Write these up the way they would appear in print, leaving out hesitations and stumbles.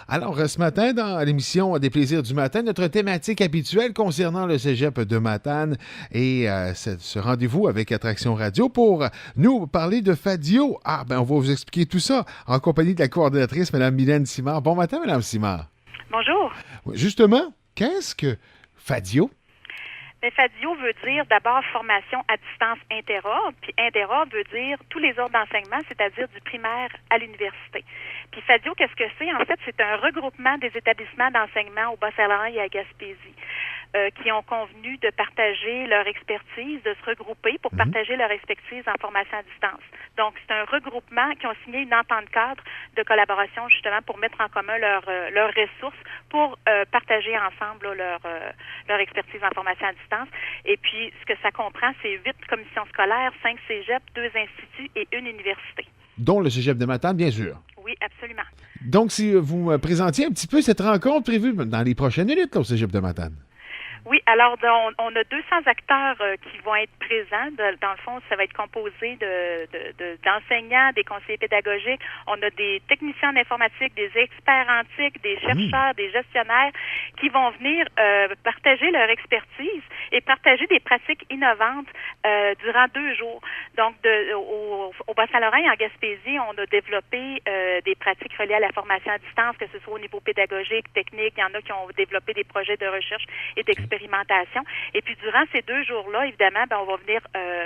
Alors, ce matin, dans l'émission des plaisirs du matin, notre thématique habituelle concernant le cégep de Matane et ce rendez-vous avec Attraction Radio pour nous parler de Fadio. Ah, ben, on va vous expliquer tout ça en compagnie de la coordonnatrice, Mme Mylène Simard. Bon matin, Mme Simard. Bonjour. Justement, qu'est-ce que Fadio? Mais FADIO veut dire d'abord formation à distance interordre, puis interordre veut dire tous les ordres d'enseignement, c'est-à-dire du primaire à l'université. Puis FADIO, qu'est-ce que c'est? En fait, c'est un regroupement des établissements d'enseignement au Bas-Saint-Laurent et à Gaspésie qui ont convenu de partager leur expertise, de se regrouper pour partager leur expertise en formation à distance. Donc, c'est un regroupement qui ont signé une entente cadre de collaboration justement pour mettre en commun leurs ressources pour partager ensemble leur expertise en formation à distance. Et puis, ce que ça comprend, c'est 8 commissions scolaires, 5 cégeps, 2 instituts et une université. Dont le cégep de Matane, bien sûr. Oui, absolument. Donc, si vous me présentiez un petit peu cette rencontre prévue dans les prochaines minutes là, au cégep de Matane. Oui, alors on a 200 acteurs qui vont être présents. Dans le fond, ça va être composé d'enseignants, des conseillers pédagogiques. On a des techniciens en informatique, des experts en TIC, des chercheurs, des gestionnaires qui vont venir partager leur expertise et partager des pratiques innovantes durant 2 jours. Donc, au Bas-Saint-Laurent et en Gaspésie, on a développé des pratiques reliées à la formation à distance, que ce soit au niveau pédagogique, technique. Il y en a qui ont développé des projets de recherche et d'expérimentation. Et puis, durant ces 2 jours-là, évidemment, on va venir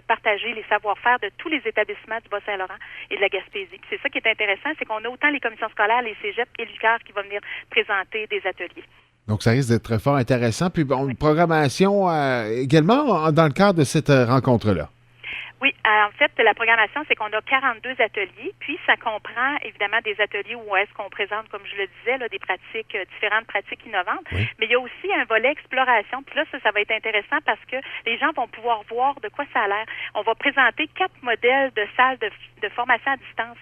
partager les savoir-faire de tous les établissements du Bas-Saint-Laurent et de la Gaspésie. Puis c'est ça qui est intéressant, c'est qu'on a autant les commissions scolaires, les cégeps et l'UQAR qui vont venir présenter des ateliers. Donc, ça risque d'être fort intéressant. Puis, bon, une programmation également dans le cadre de cette rencontre-là. Oui, en fait, la programmation, c'est qu'on a 42 ateliers, puis ça comprend évidemment des ateliers où est-ce qu'on présente, comme je le disais, là, des pratiques, différentes pratiques innovantes, mais il y a aussi un volet exploration, puis là, ça va être intéressant parce que les gens vont pouvoir voir de quoi ça a l'air. On va présenter 4 modèles de salles de formation à distance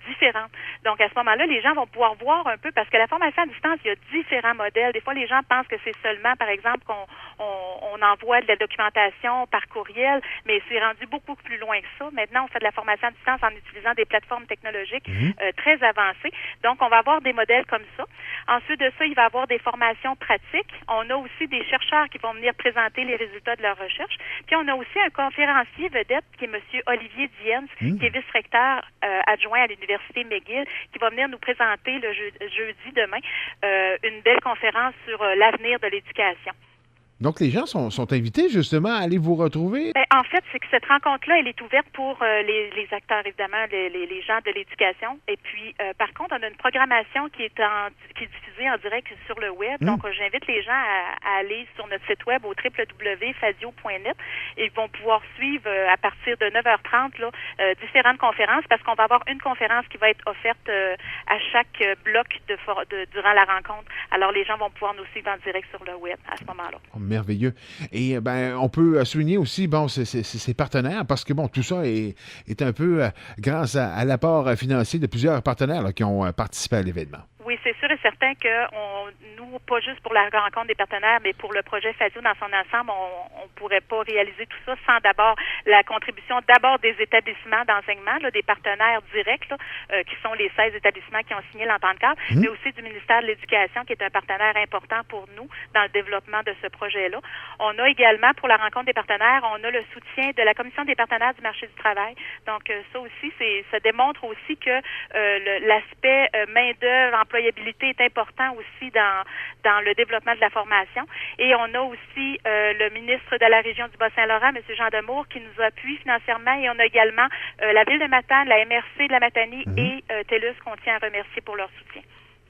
différentes. Donc, à ce moment-là, les gens vont pouvoir voir un peu, parce que la formation à distance, il y a différents modèles. Des fois, les gens pensent que c'est seulement, par exemple, qu'on envoie de la documentation par courriel, mais c'est rendu beaucoup plus loin que ça. Maintenant, on fait de la formation à distance en utilisant des plateformes technologiques très avancées. Donc, on va avoir des modèles comme ça. Ensuite de ça, il va y avoir des formations pratiques. On a aussi des chercheurs qui vont venir présenter les résultats de leur recherche. Puis, on a aussi un conférencier vedette qui est M. Olivier Diens, qui est vice-recteur adjoint à l'Université McGill, qui va venir nous présenter le jeudi demain une belle conférence sur l'avenir de l'éducation. Donc, les gens sont invités justement à aller vous retrouver? Ben, en fait, c'est que cette rencontre-là, elle est ouverte pour les acteurs, évidemment, les gens de l'éducation. Et puis, par contre, on a une programmation qui est diffusée en direct sur le web. Donc, j'invite les gens à aller sur notre site web au www.fadio.net et ils vont pouvoir suivre à partir de 9h30 là, différentes conférences parce qu'on va avoir une conférence qui va être offerte à chaque bloc durant la rencontre. Alors, les gens vont pouvoir nous suivre en direct sur le web à ce moment-là. Merveilleux. Et ben, on peut souligner aussi ses partenaires parce que bon, tout ça est un peu grâce à l'apport financier de plusieurs partenaires là, qui ont participé à l'événement. Oui, c'est sûr et certain que nous, pas juste pour la rencontre des partenaires, mais pour le projet FADIO dans son ensemble, on pourrait pas réaliser tout ça sans d'abord la contribution des établissements d'enseignement, là, des partenaires directs, là, qui sont les 16 établissements qui ont signé l'entente cadre, mais aussi du ministère de l'Éducation, qui est un partenaire important pour nous dans le développement de ce projet-là. On a également, pour la rencontre des partenaires, on a le soutien de la Commission des partenaires du marché du travail. Donc, ça aussi, ça démontre aussi que l'aspect main-d'œuvre, employabilité est important aussi dans le développement de la formation. Et on a aussi le ministre de la région du Bas-Saint-Laurent, M. Jean Demour, qui nous appuie financièrement. Et on a également la Ville de Matane, la MRC de la Matanie et TELUS qu'on tient à remercier pour leur soutien.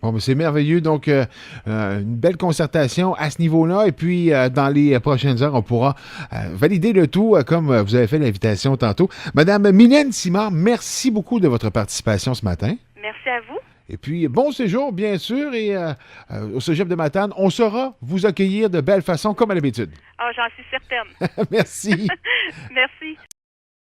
Bon, mais c'est merveilleux. Donc, une belle concertation à ce niveau-là. Et puis, dans les prochaines heures, on pourra valider le tout, comme vous avez fait l'invitation tantôt. Madame Mylène Simard, merci beaucoup de votre participation ce matin. Merci à vous. Et puis, bon séjour, bien sûr. Et au cégep de Matane, on saura vous accueillir de belle façon, comme à l'habitude. Ah, j'en suis certaine. Merci. Merci.